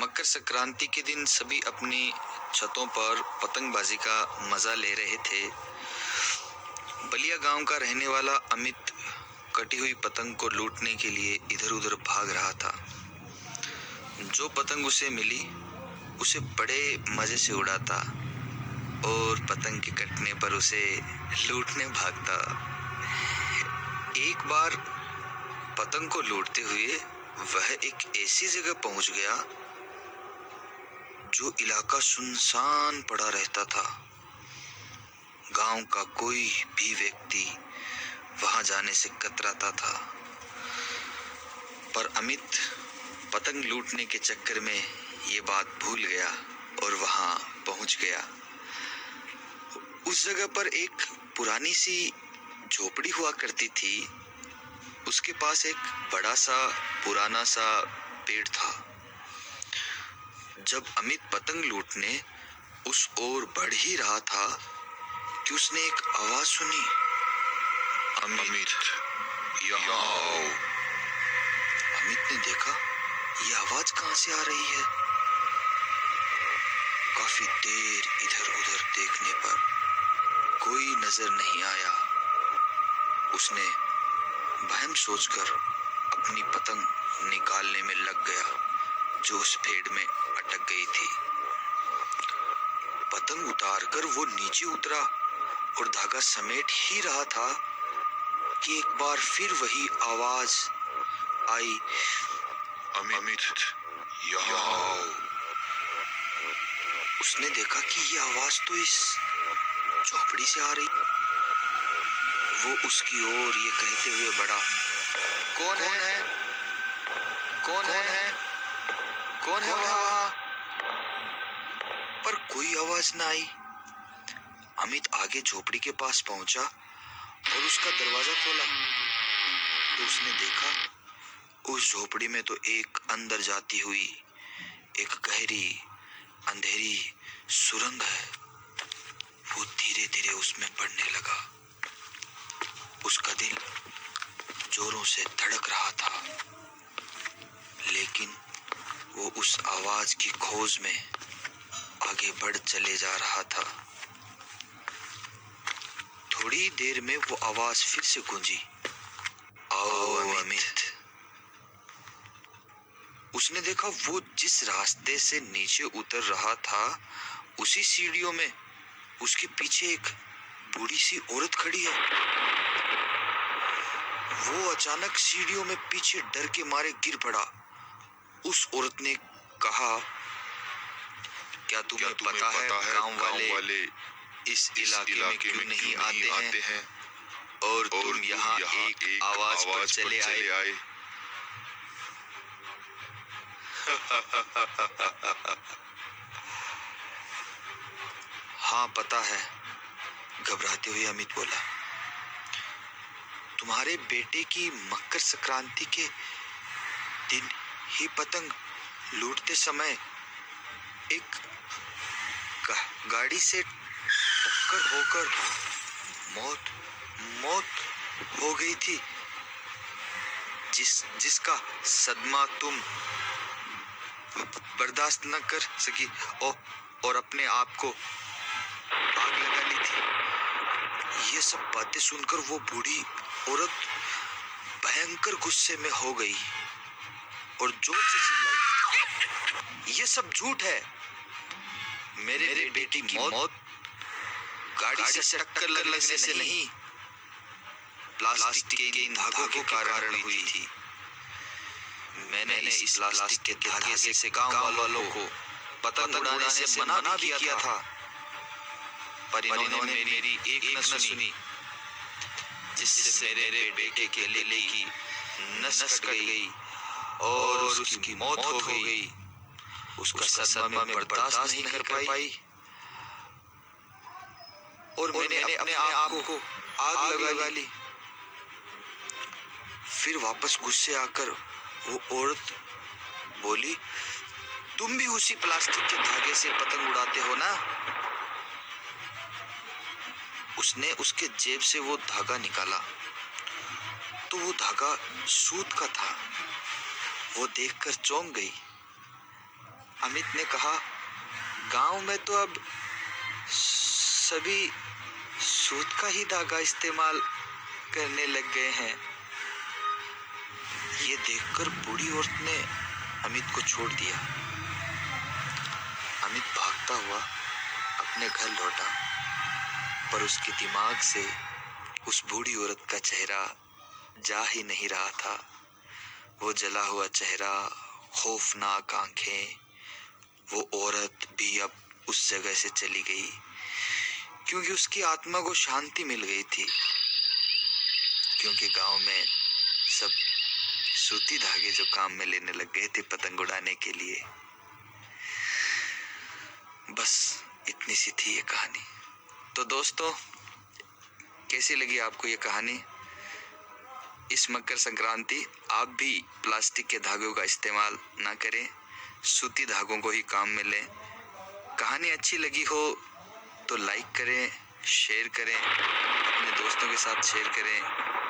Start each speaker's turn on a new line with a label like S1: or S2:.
S1: मकर संक्रांति के दिन सभी अपनी छतों पर पतंगबाजी का मजा ले रहे थे। बलिया गांव का रहने वाला अमित कटी हुई पतंग को लूटने के लिए इधर उधर भाग रहा था। जो पतंग उसे मिली उसे बड़े मजे से उड़ाता और पतंग के कटने पर उसे लूटने भागता। एक बार पतंग को लूटते हुए वह एक ऐसी जगह पहुंच गया जो इलाका सुनसान पड़ा रहता था। गांव का कोई भी व्यक्ति वहां जाने से कतराता था, पर अमित पतंग लूटने के चक्कर में ये बात भूल गया और वहां पहुंच गया। उस जगह पर एक पुरानी सी झोपड़ी हुआ करती थी। उसके पास एक बड़ा सा पुराना सा पेड़ था। जब अमित पतंग लूटने उस ओर बढ़ ही रहा था कि उसने एक आवाज सुनी, अमित यहाँ आओ। अमित ने देखा ये आवाज कहां से आ रही है। काफी देर इधर उधर देखने पर कोई नजर नहीं आया। उसने वहम सोचकर अपनी पतंग निकालने में लग गया जो उस पेड़ में अटक गई थी। पतंग उतारकर वो नीचे उतरा और धागा समेट ही रहा था कि एक बार फिर वही आवाज आई, अमित यहाँ आओ। उसने देखा कि ये आवाज तो इस झोपड़ी से आ रही। वो उसकी ओर ये कहते हुए बढ़ा, कौन है? कौन है? कौन है वहां? पर कोई आवाज ना आई। अमित आगे झोपड़ी के पास पहुंचा और उसका दरवाजा खोला तो उसने देखा उस झोपड़ी में तो एक अंदर जाती हुई एक गहरी अंधेरी सुरंग है। वो धीरे धीरे उसमें बढ़ने लगा। उसका दिल जोरों से धड़क रहा था, लेकिन वो उस आवाज की खोज में आगे बढ़ चले जा रहा था। थोड़ी देर में वो आवाज फिर से गूंजी, आओ अमित। उसने देखा वो जिस रास्ते से नीचे उतर रहा था उसी सीढ़ियों में उसके पीछे एक बूढ़ी सी औरत खड़ी है। वो अचानक सीढ़ियों में पीछे डर के मारे गिर पड़ा। उस औरत ने कहा, क्या तुम्हें पता है गांव वाले इस इलाके में क्यों नहीं आते हैं और तुम यहाँ एक आवाज पर चले आए। हाँ पता है, घबराते हुए अमित बोला। तुम्हारे बेटे की मकर संक्रांति के दिन ही पतंग लूटते समय एक गाड़ी से टक्कर होकर मौत हो गई थी, जिसका सदमा तुम बर्दाश्त न कर सकी और अपने आप को आग लगा ली थी। ये सब बातें सुनकर वो बूढ़ी औरत भयंकर गुस्से में हो गई और जोर से चिल्लाई, ये सब झूठ है। मेरे बेटी की मौत गाड़ी से टक्कर लगने से नहीं, प्लास्टिक के इन धागों के कारण हुई थी। मैंने इस प्लास्टिक के धागे से गांव वालों को पतंग उड़ाने से मना भी किया था, पर इन्होंने मेरी एक न सुनी, जिससे मेरे बेटे के लिए की नस कट गई और उसकी मौत हो गई। उसका सदमा में बर्दाश्त नहीं कर पाई और मैंने अपने आप को आग लगा ली। फिर वापस गुस्से आकर वो औरत बोली, तुम भी उसी प्लास्टिक के धागे से पतंग उड़ाते हो ना? उसने उसके जेब से वो धागा निकाला तो वो धागा सूत का था। वो देखकर चौंक गई। अमित ने कहा, गांव में तो अब सभी सूत का ही धागा इस्तेमाल करने लग गए हैं। ये देखकर बूढ़ी औरत ने अमित को छोड़ दिया। अमित भागता हुआ अपने घर लौटा, पर उसके दिमाग से उस बूढ़ी औरत का चेहरा जा ही नहीं रहा था। वो जला हुआ चेहरा, खौफनाक आंखें, वो औरत भी अब उस जगह से चली गई, क्योंकि उसकी आत्मा को शांति मिल गई थी। क्योंकि गांव में सब सूती धागे जो काम में लेने लग गए थे पतंग उड़ाने के लिए। बस इतनी सी थी ये कहानी। तो दोस्तों, कैसी लगी आपको ये कहानी? इस मकर संक्रांति आप भी प्लास्टिक के धागों का इस्तेमाल ना करें, सूती धागों को ही काम में लें। कहानी अच्छी लगी हो तो लाइक करें, शेयर करें, अपने दोस्तों के साथ शेयर करें।